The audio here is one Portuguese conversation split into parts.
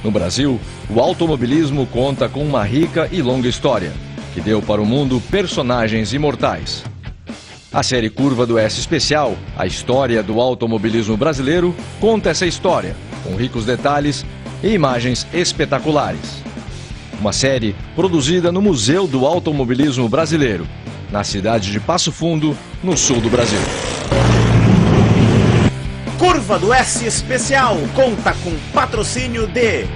No Brasil, o automobilismo conta com uma rica e longa história, que deu para o mundo personagens imortais. A série Curva do S Especial, a história do automobilismo brasileiro, conta essa história, com ricos detalhes e imagens espetaculares. Uma série produzida no Museu do Automobilismo Brasileiro, na cidade de Passo Fundo, no sul do Brasil. Curva do S Especial conta com patrocínio de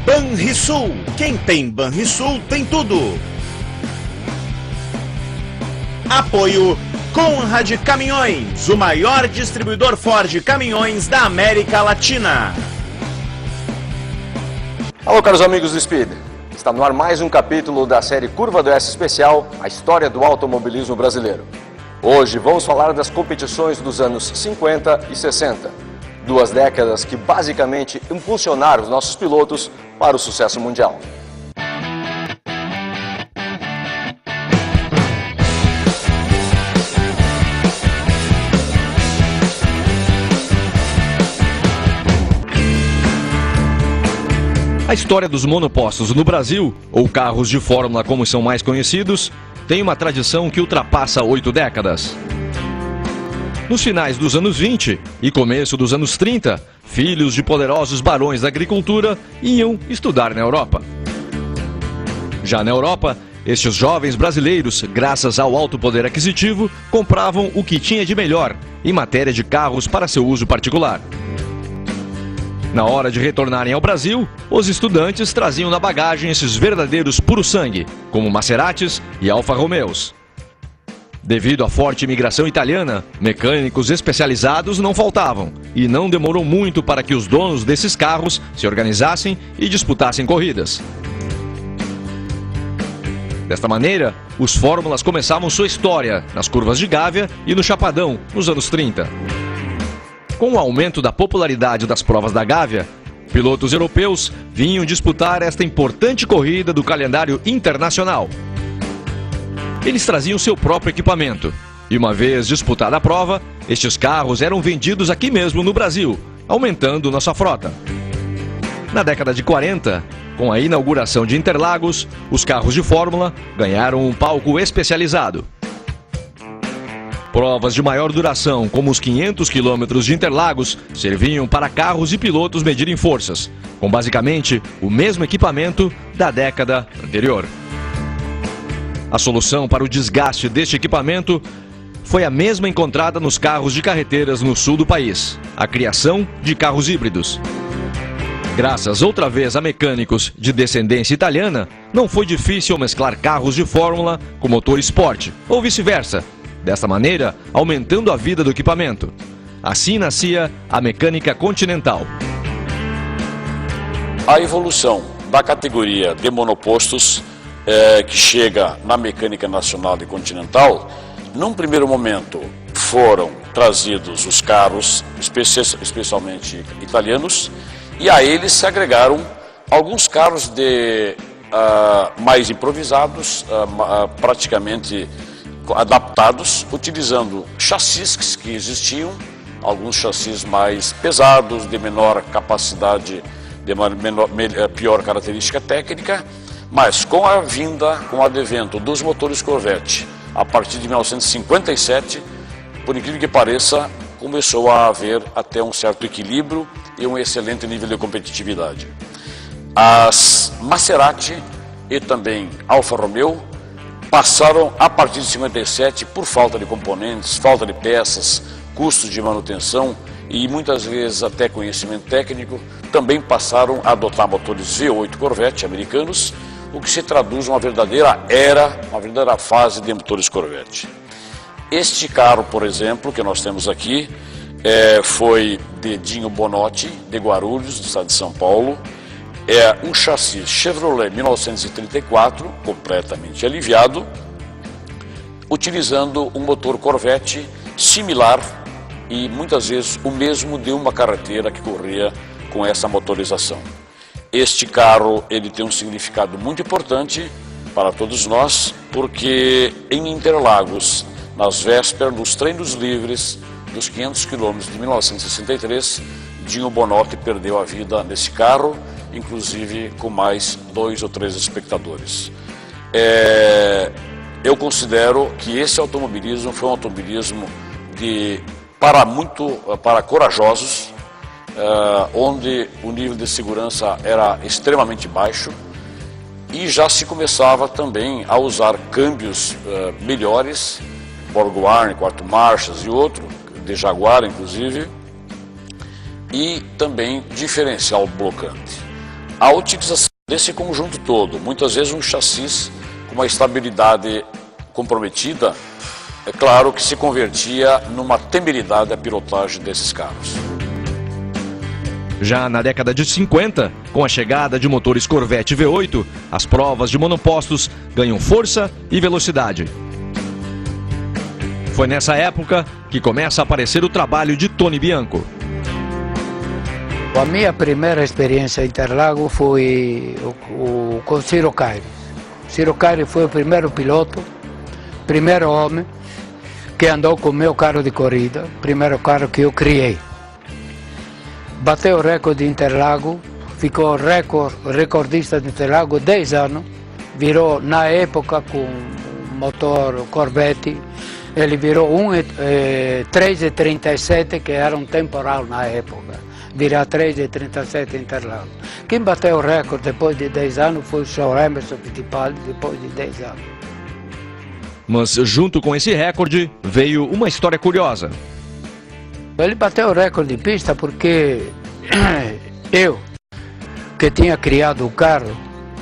Banrisul. Quem tem Banrisul tem tudo. Apoio Conrad Caminhões, o maior distribuidor Ford caminhões da América Latina. Alô, caros amigos do Speed. Está no ar mais um capítulo da série Curva do S Especial, a história do automobilismo brasileiro. Hoje vamos falar das competições dos anos 50 e 60, duas décadas que basicamente impulsionaram os nossos pilotos para o sucesso mundial. A história dos monopostos no Brasil, ou carros de fórmula como são mais conhecidos, tem uma tradição que ultrapassa 8 décadas. Nos finais dos anos 20 e começo dos anos 30, filhos de poderosos barões da agricultura iam estudar na Europa. Já na Europa, estes jovens brasileiros, graças ao alto poder aquisitivo, compravam o que tinha de melhor em matéria de carros para seu uso particular. Na hora de retornarem ao Brasil, os estudantes traziam na bagagem esses verdadeiros puro-sangue, como Maseratis e Alfa Romeos. Devido à forte imigração italiana, mecânicos especializados não faltavam, e não demorou muito para que os donos desses carros se organizassem e disputassem corridas. Desta maneira, os Fórmulas começavam sua história nas curvas de Gávea e no Chapadão, nos anos 30. Com o aumento da popularidade das provas da Gávea, pilotos europeus vinham disputar esta importante corrida do calendário internacional. Eles traziam seu próprio equipamento, e uma vez disputada a prova, estes carros eram vendidos aqui mesmo no Brasil, aumentando nossa frota. Na década de 40, com a inauguração de Interlagos, os carros de Fórmula ganharam um palco especializado. Provas de maior duração, como os 500 quilômetros de Interlagos, serviam para carros e pilotos medirem forças, com basicamente o mesmo equipamento da década anterior. A solução para o desgaste deste equipamento foi a mesma encontrada nos carros de carreteiras no sul do país, a criação de carros híbridos. Graças outra vez a mecânicos de descendência italiana, não foi difícil mesclar carros de Fórmula com motor esporte, ou vice-versa, desta maneira aumentando a vida do equipamento. Assim nascia a mecânica continental. A evolução da categoria de monopostos que chega na mecânica nacional e continental, num primeiro momento foram trazidos os carros, especialmente italianos, e a eles se agregaram alguns carros mais improvisados, praticamente adaptados, utilizando chassis que existiam, alguns chassis mais pesados, de menor capacidade, de pior característica técnica, mas com o advento dos motores Corvette, a partir de 1957, por incrível que pareça, começou a haver até um certo equilíbrio e um excelente nível de competitividade. As Maserati e também Alfa Romeo passaram, a partir de 57, por falta de componentes, falta de peças, custos de manutenção e muitas vezes até conhecimento técnico, também passaram a adotar motores V8 Corvette americanos, o que se traduz uma verdadeira fase de motores Corvette. Este carro, por exemplo, que nós temos aqui, foi de Dinho Bonotti, de Guarulhos, do estado de São Paulo. É um chassi Chevrolet 1934, completamente aliviado, utilizando um motor Corvette similar e muitas vezes o mesmo de uma carreteira que corria com essa motorização. Este carro ele tem um significado muito importante para todos nós, porque em Interlagos, nas vésperas dos treinos livres dos 500 quilômetros de 1963, Dinho Bonotti perdeu a vida nesse carro, inclusive com mais 2 ou 3 espectadores. Eu considero que esse automobilismo foi um automobilismo para corajosos, onde o nível de segurança era extremamente baixo e já se começava também a usar câmbios melhores, Borg Warner, 4 marchas e outro, de Jaguar inclusive, e também diferencial blocante. A utilização desse conjunto todo, muitas vezes um chassi com uma estabilidade comprometida, é claro que se convertia numa temeridade a pilotagem desses carros. Já na década de 50, com a chegada de motores Corvette V8, as provas de monopostos ganham força e velocidade. Foi nessa época que começa a aparecer o trabalho de Tony Bianco. A minha primeira experiência em Interlagos foi com Ciro Caires. Ciro Caires foi o primeiro piloto, primeiro homem que andou com o meu carro de corrida, primeiro carro que eu criei. Bateu o recorde de Interlagos, ficou recordista de Interlagos 10 anos, virou na época com motor Corvette, ele virou 3,37, que era um temporal na época, virar 3,37 Interlagos. Quem bateu o recorde depois de 10 anos foi o Sr. Emerson Fittipaldi, depois de 10 anos. Mas junto com esse recorde veio uma história curiosa. Ele bateu o recorde de pista porque eu, que tinha criado o carro,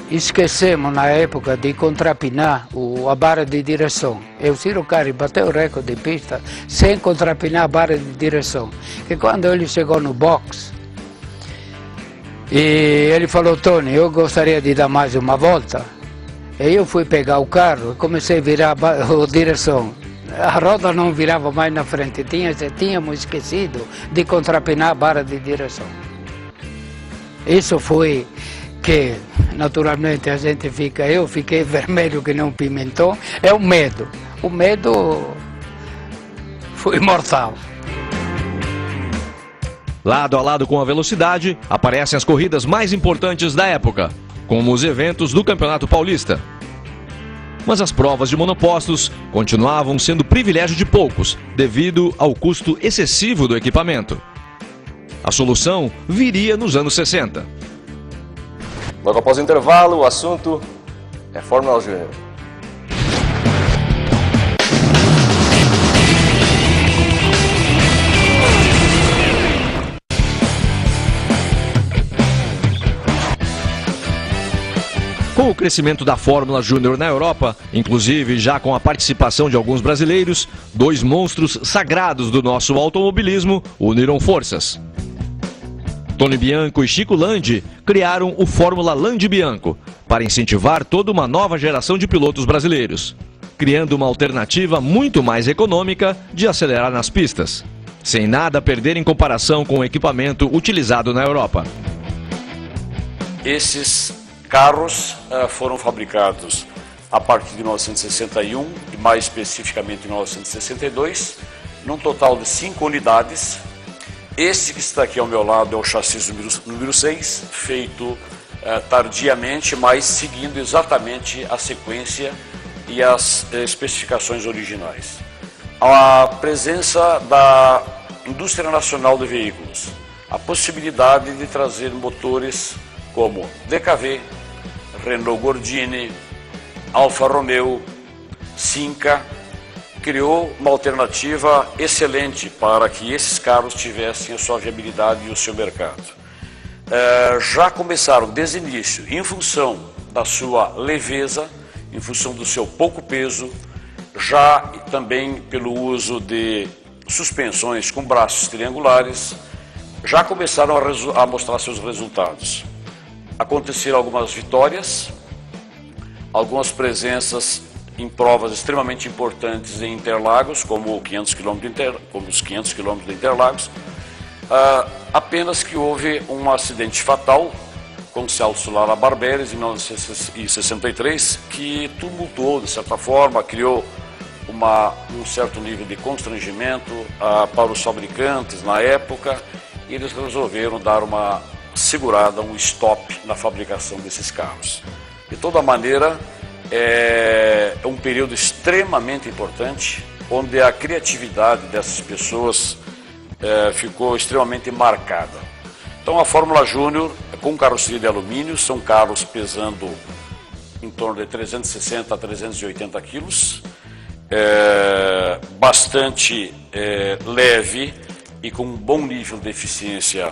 esquecemos na época de contrapinar a barra de direção. E o Ciro Caires bateu o recorde de pista sem contrapinar a barra de direção. E quando ele chegou no box, e ele falou: Tony, eu gostaria de dar mais uma volta. E eu fui pegar o carro e comecei a virar a direção. A roda não virava mais na frente, tínhamos esquecido de contrapinar a barra de direção. Isso foi que, naturalmente, eu fiquei vermelho que nem um pimentão, é o medo. O medo foi mortal. Lado a lado com a velocidade, aparecem as corridas mais importantes da época, como os eventos do Campeonato Paulista. Mas as provas de monopostos continuavam sendo privilégio de poucos, devido ao custo excessivo do equipamento. A solução viria nos anos 60. Logo após o intervalo, o assunto é Fórmula Júnior. Com o crescimento da Fórmula Júnior na Europa, inclusive já com a participação de alguns brasileiros, 2 monstros sagrados do nosso automobilismo uniram forças. Tony Bianco e Chico Landi criaram o Fórmula Landi Bianco para incentivar toda uma nova geração de pilotos brasileiros, criando uma alternativa muito mais econômica de acelerar nas pistas, sem nada a perder em comparação com o equipamento utilizado na Europa. Esses carros foram fabricados a partir de 1961 e mais especificamente em 1962, num total de 5 unidades. Este que está aqui ao meu lado é o chassi número 6, feito tardiamente, mas seguindo exatamente a sequência e as especificações originais. A presença da indústria nacional de veículos, a possibilidade de trazer motores como DKV, Renault Gordini, Alfa Romeo, Cinca, criou uma alternativa excelente para que esses carros tivessem a sua viabilidade e o seu mercado. Já começaram desde o início, em função da sua leveza, em função do seu pouco peso, já também pelo uso de suspensões com braços triangulares, já começaram a mostrar seus resultados. Aconteceram algumas vitórias, algumas presenças em provas extremamente importantes em Interlagos, como os 500 km de Interlagos, apenas que houve um acidente fatal com Celso Lara Barberes em 1963, que tumultuou, de certa forma, criou um certo nível de constrangimento para os fabricantes na época e eles resolveram dar uma segurada, um stop na fabricação desses carros. De toda maneira, é um período extremamente importante, onde a criatividade dessas pessoas ficou extremamente marcada. Então a Fórmula Júnior, com carroceria de alumínio, são carros pesando em torno de 360 a 380 quilos, bastante leve e com um bom nível de eficiência,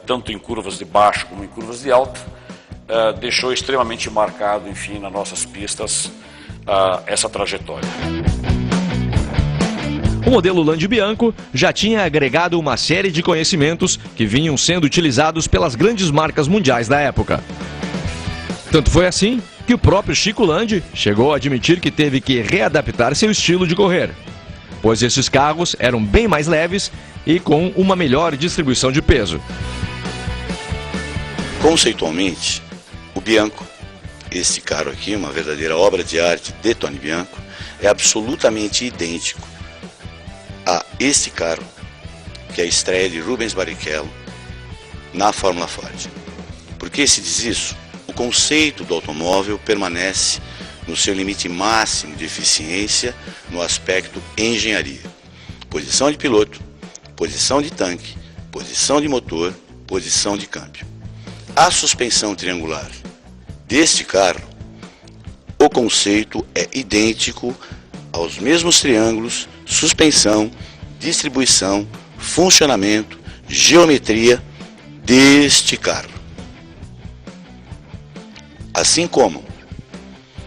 tanto em curvas de baixo como em curvas de alta, deixou extremamente marcado, enfim, nas nossas pistas, essa trajetória. O modelo Lande Bianco já tinha agregado uma série de conhecimentos que vinham sendo utilizados pelas grandes marcas mundiais da época. Tanto foi assim que o próprio Chico Lande chegou a admitir que teve que readaptar seu estilo de correr, pois esses carros eram bem mais leves e com uma melhor distribuição de peso. Conceitualmente, o Bianco, esse carro aqui, uma verdadeira obra de arte de Tony Bianco, é absolutamente idêntico a esse carro, que é a estreia de Rubens Barrichello na Fórmula Ford. Por que se diz isso? O conceito do automóvel permanece no seu limite máximo de eficiência no aspecto engenharia. Posição de piloto, posição de tanque, posição de motor, posição de câmbio. A suspensão triangular deste carro, o conceito é idêntico aos mesmos triângulos, suspensão, distribuição, funcionamento, geometria deste carro. Assim como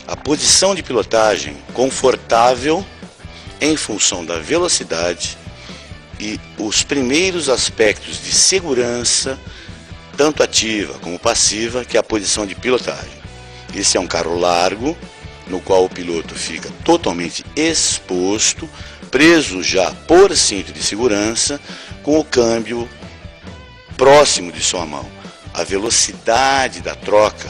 a posição de pilotagem confortável em função da velocidade e os primeiros aspectos de segurança, tanto ativa como passiva, que é a posição de pilotagem. Esse é um carro largo, no qual o piloto fica totalmente exposto, preso já por cinto de segurança, com o câmbio próximo de sua mão. A velocidade da troca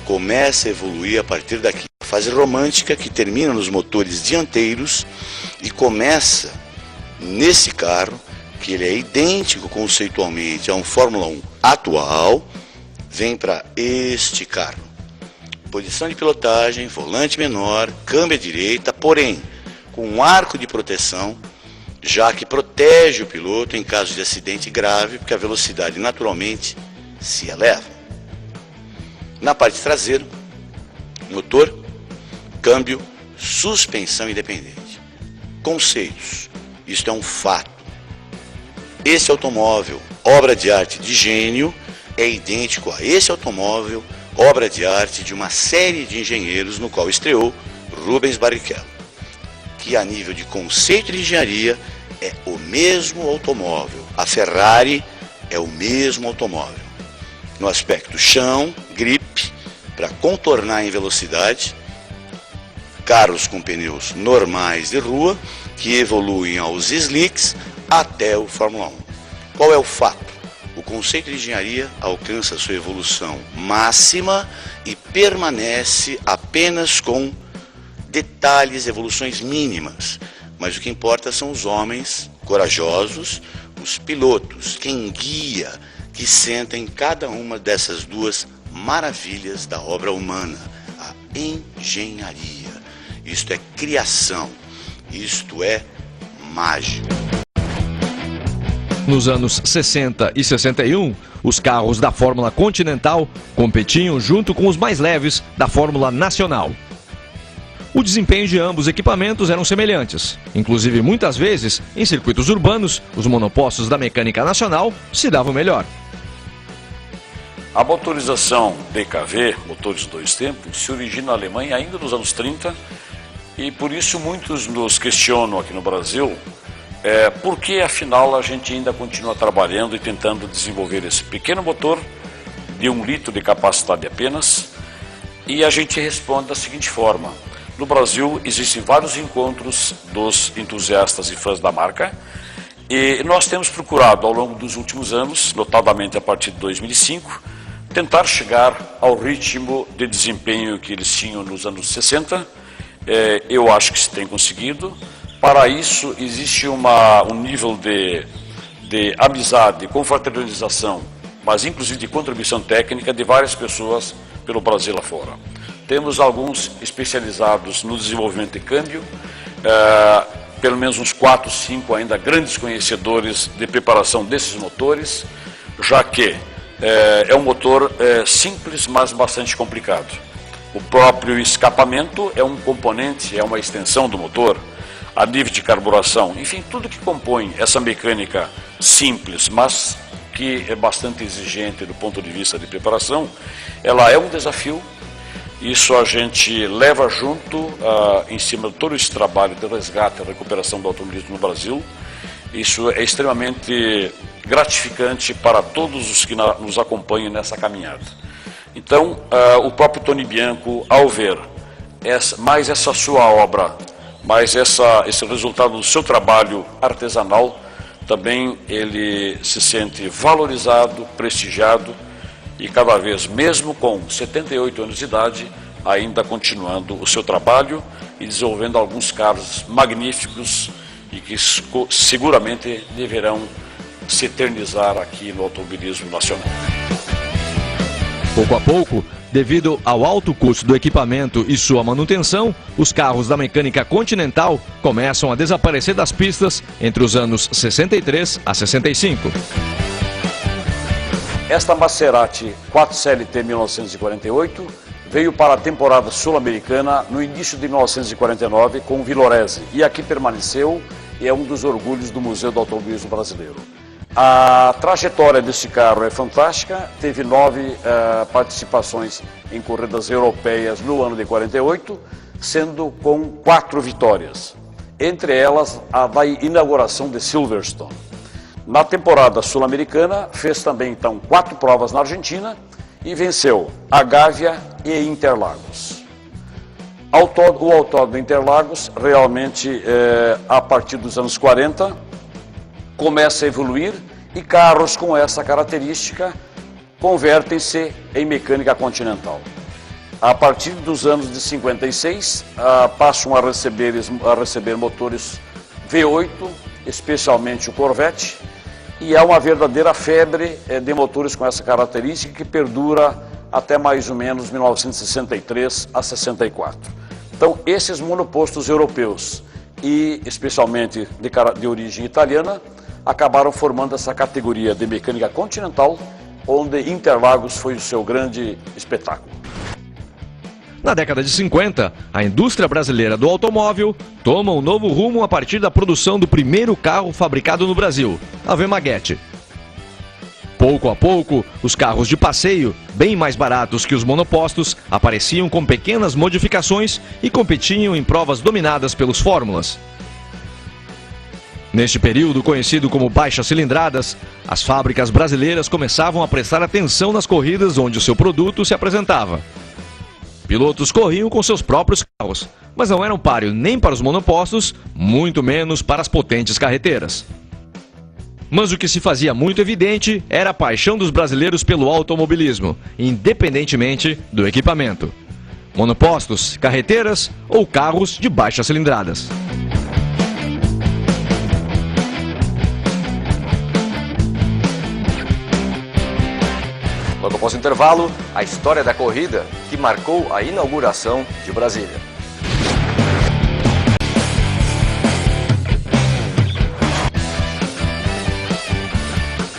começa a evoluir a partir daqui. A fase romântica que termina nos motores dianteiros e começa nesse carro, que ele é idêntico conceitualmente a um Fórmula 1 atual, vem para este carro. Posição de pilotagem, volante menor, câmbio à direita, porém com um arco de proteção, já que protege o piloto em caso de acidente grave, porque a velocidade naturalmente se eleva. Na parte traseira, motor, câmbio, suspensão independente. Conceitos, isto é um fato. Esse automóvel, obra de arte de gênio, é idêntico a esse automóvel, obra de arte de uma série de engenheiros no qual estreou Rubens Barrichello, que a nível de conceito de engenharia é o mesmo automóvel. A Ferrari é o mesmo automóvel. No aspecto chão, grip, para contornar em velocidade, carros com pneus normais de rua, que evoluem aos slicks até o Fórmula 1. Qual é o fato? O conceito de engenharia alcança sua evolução máxima e permanece apenas com detalhes, evoluções mínimas. Mas o que importa são os homens corajosos, os pilotos, quem guia, que senta em cada uma dessas duas maravilhas da obra humana, a engenharia. Isto é criação, isto é mágico. Nos anos 60 e 61, os carros da Fórmula Continental competiam junto com os mais leves da Fórmula Nacional. O desempenho de ambos equipamentos eram semelhantes. Inclusive, muitas vezes, em circuitos urbanos, os monopostos da mecânica nacional se davam melhor. A motorização DKV, motores dois tempos, se origina na Alemanha ainda nos anos 30 e por isso muitos nos questionam aqui no Brasil por que afinal a gente ainda continua trabalhando e tentando desenvolver esse pequeno motor de 1 litro de capacidade apenas, e a gente responde da seguinte forma: no Brasil existem vários encontros dos entusiastas e fãs da marca e nós temos procurado ao longo dos últimos anos, notadamente a partir de 2005, tentar chegar ao ritmo de desempenho que eles tinham nos anos 60. Eu acho que se tem conseguido. Para isso existe um nível de de amizade, confraternização, mas inclusive de contribuição técnica de várias pessoas pelo Brasil afora. Temos alguns especializados no desenvolvimento de câmbio, pelo menos uns 4, 5 ainda grandes conhecedores de preparação desses motores, já que é um motor simples, mas bastante complicado. O próprio escapamento é um componente, é uma extensão do motor, a nível de carburação, enfim, tudo que compõe essa mecânica simples, mas que é bastante exigente do ponto de vista de preparação, ela é um desafio. Isso a gente leva junto em cima de todo esse trabalho de resgate e recuperação do automobilismo no Brasil. Isso é extremamente gratificante para todos os que nos acompanham nessa caminhada. Então, o próprio Tony Bianco, ao ver mais essa sua obra, mais esse resultado do seu trabalho artesanal, também ele se sente valorizado, prestigiado e cada vez, mesmo com 78 anos de idade, ainda continuando o seu trabalho e desenvolvendo alguns carros magníficos e que seguramente deverão se eternizar aqui no automobilismo nacional. Pouco a pouco, devido ao alto custo do equipamento e sua manutenção, os carros da mecânica Continental começam a desaparecer das pistas entre os anos 63 a 65. Esta Maserati 4CLT 1948 veio para a temporada sul-americana no início de 1949 com o Villoresi e aqui permaneceu e é um dos orgulhos do Museu do Automobilismo Brasileiro. A trajetória desse carro é fantástica, teve 9 participações em corridas europeias no ano de 48, sendo com 4 vitórias, entre elas a da inauguração de Silverstone. Na temporada sul-americana fez também então 4 provas na Argentina e venceu a Gávea e Interlagos. O Autódromo Interlagos realmente a partir dos anos 40 começa a evoluir e carros com essa característica convertem-se em mecânica continental. A partir dos anos de 56, passam a receber motores V8, especialmente o Corvette, e é uma verdadeira febre de motores com essa característica que perdura até mais ou menos 1963 a 64. Então, esses monopostos europeus e especialmente de origem italiana, acabaram formando essa categoria de mecânica continental, onde Interlagos foi o seu grande espetáculo. Na década de 50, a indústria brasileira do automóvel toma um novo rumo a partir da produção do primeiro carro fabricado no Brasil, a V-Maguete. Pouco a pouco, os carros de passeio, bem mais baratos que os monopostos, apareciam com pequenas modificações e competiam em provas dominadas pelos fórmulas. Neste período, conhecido como baixas cilindradas, as fábricas brasileiras começavam a prestar atenção nas corridas onde o seu produto se apresentava. Pilotos corriam com seus próprios carros, mas não eram páreo nem para os monopostos, muito menos para as potentes carreteiras. Mas o que se fazia muito evidente era a paixão dos brasileiros pelo automobilismo, independentemente do equipamento. Monopostos, carreteiras ou carros de baixas cilindradas. Logo após o intervalo, a história da corrida que marcou a inauguração de Brasília.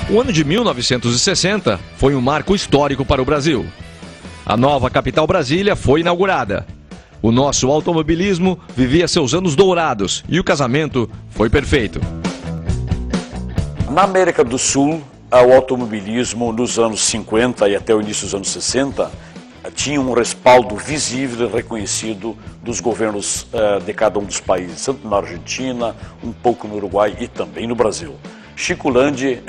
O ano de 1960 foi um marco histórico para o Brasil. A nova capital Brasília foi inaugurada. O nosso automobilismo vivia seus anos dourados e o casamento foi perfeito. Na América do Sul, o automobilismo nos anos 50 e até o início dos anos 60 tinha um respaldo visível e reconhecido dos governos de cada um dos países, tanto na Argentina, um pouco no Uruguai e também no Brasil. Chico Landi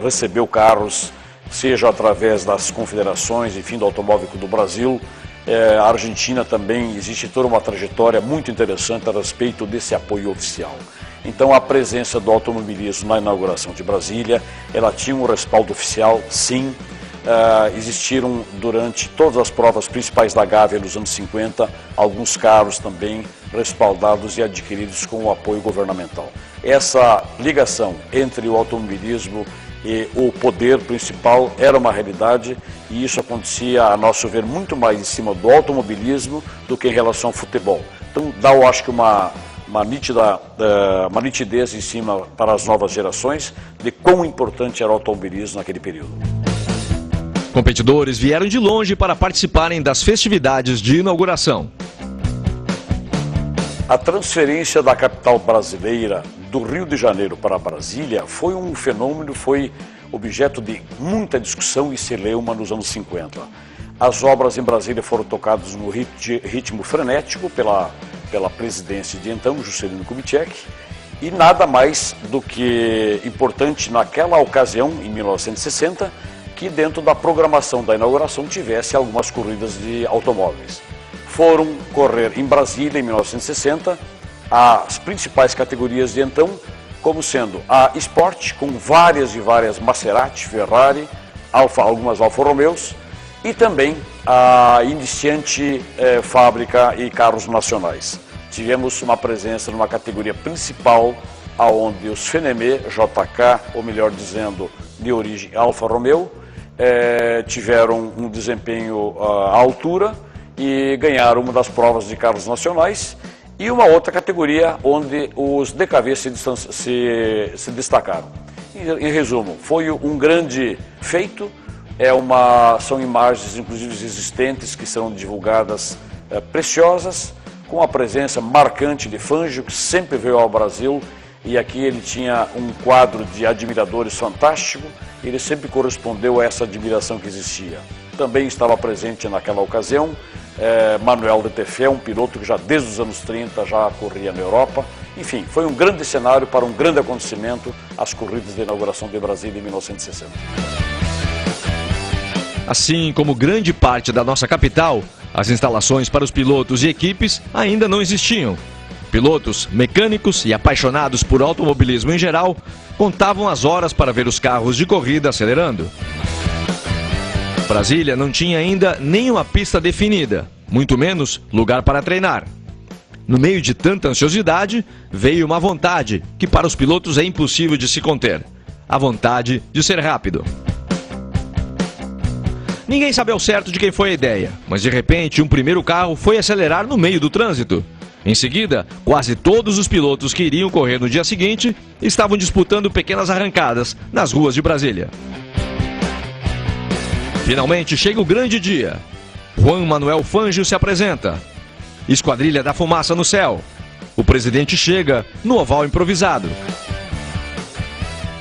recebeu carros, seja através das confederações, enfim, do Automóvel do Brasil. A Argentina também existe toda uma trajetória muito interessante a respeito desse apoio oficial. Então a presença do automobilismo na inauguração de Brasília, ela tinha um respaldo oficial, sim, existiram durante todas as provas principais da Gávea nos anos 50, alguns carros também respaldados e adquiridos com o apoio governamental. Essa ligação entre o automobilismo e o poder principal era uma realidade, e isso acontecia, a nosso ver, muito mais em cima do automobilismo do que em relação ao futebol. Então dá, eu acho que uma nitidez em cima para as novas gerações de quão importante era o automobilismo naquele período. Competidores vieram de longe para participarem das festividades de inauguração. A transferência da capital brasileira do Rio de Janeiro para Brasília foi um fenômeno, foi objeto de muita discussão e celeuma nos anos 50. As obras em Brasília foram tocadas no ritmo frenético pela presidência de então, Juscelino Kubitschek, e nada mais do que importante naquela ocasião, em 1960, que dentro da programação da inauguração tivesse algumas corridas de automóveis. Foram correr em Brasília, em 1960, as principais categorias de então, como sendo a Sport, com várias e várias Maserati, Ferrari, algumas Alfa Romeos, e também a iniciante fábrica e carros nacionais. Tivemos uma presença numa categoria principal, onde os Fenemé, JK, ou melhor dizendo, de origem Alfa Romeo, tiveram um desempenho à altura e ganharam uma das provas de carros nacionais, e uma outra categoria onde os DKV se destacaram. Em resumo, foi um grande feito, são imagens inclusive existentes que serão divulgadas, preciosas, com a presença marcante de Fangio, que sempre veio ao Brasil, e aqui ele tinha um quadro de admiradores fantástico, e ele sempre correspondeu a essa admiração que existia. Também estava presente naquela ocasião Manuel de Tefé, um piloto que já desde os anos 30 já corria na Europa. Enfim, foi um grande cenário para um grande acontecimento, as corridas de inauguração de Brasília em 1960. Assim como grande parte da nossa capital, as instalações para os pilotos e equipes ainda não existiam. Pilotos, mecânicos e apaixonados por automobilismo em geral contavam as horas para ver os carros de corrida acelerando. Brasília não tinha ainda nenhuma pista definida, muito menos lugar para treinar. No meio de tanta ansiosidade, veio uma vontade que para os pilotos é impossível de se conter: a vontade de ser rápido. Ninguém sabe ao certo de quem foi a ideia, mas de repente um primeiro carro foi acelerar no meio do trânsito. Em seguida, quase todos os pilotos que iriam correr no dia seguinte estavam disputando pequenas arrancadas nas ruas de Brasília. Finalmente chega o grande dia. Juan Manuel Fangio se apresenta. Esquadrilha da fumaça no céu. O presidente chega no oval improvisado.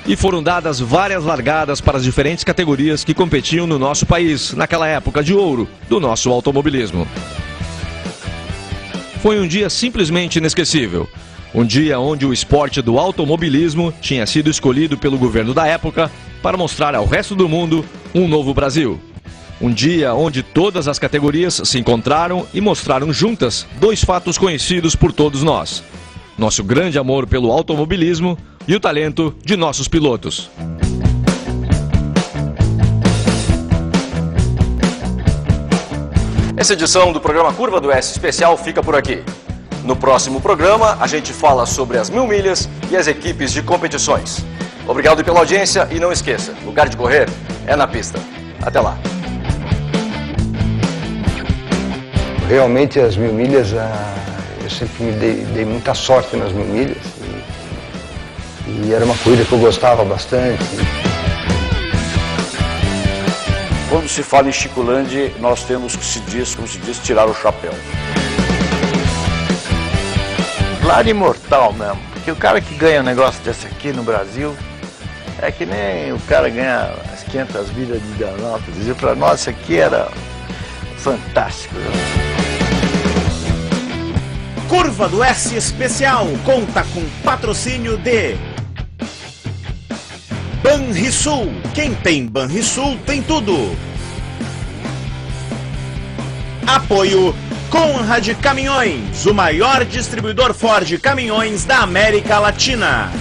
E foram dadas várias largadas para as diferentes categorias que competiam no nosso país, naquela época de ouro do nosso automobilismo. Foi um dia simplesmente inesquecível. Um dia onde o esporte do automobilismo tinha sido escolhido pelo governo da época para mostrar ao resto do mundo um novo Brasil. Um dia onde todas as categorias se encontraram e mostraram juntas dois fatos conhecidos por todos nós: nosso grande amor pelo automobilismo e o talento de nossos pilotos. Essa edição do programa Curva do S Especial fica por aqui. No próximo programa, a gente fala sobre as 1000 milhas e as equipes de competições. Obrigado pela audiência e não esqueça, lugar de correr é na pista. Até lá. Realmente as 1000 milhas, eu sempre me dei muita sorte nas 1000 milhas. E era uma corrida que eu gostava bastante. Quando se fala em Chicolândia, nós temos que como se diz, tirar o chapéu. Claro, imortal mesmo, porque o cara que ganha um negócio desse aqui no Brasil é que nem o cara ganha as 500 milhas de Indianápolis. E para nós isso aqui era fantástico. Curva do S Especial conta com patrocínio de Banrisul. Quem tem Banrisul tem tudo. Apoio Conrad Caminhões, o maior distribuidor Ford caminhões da América Latina.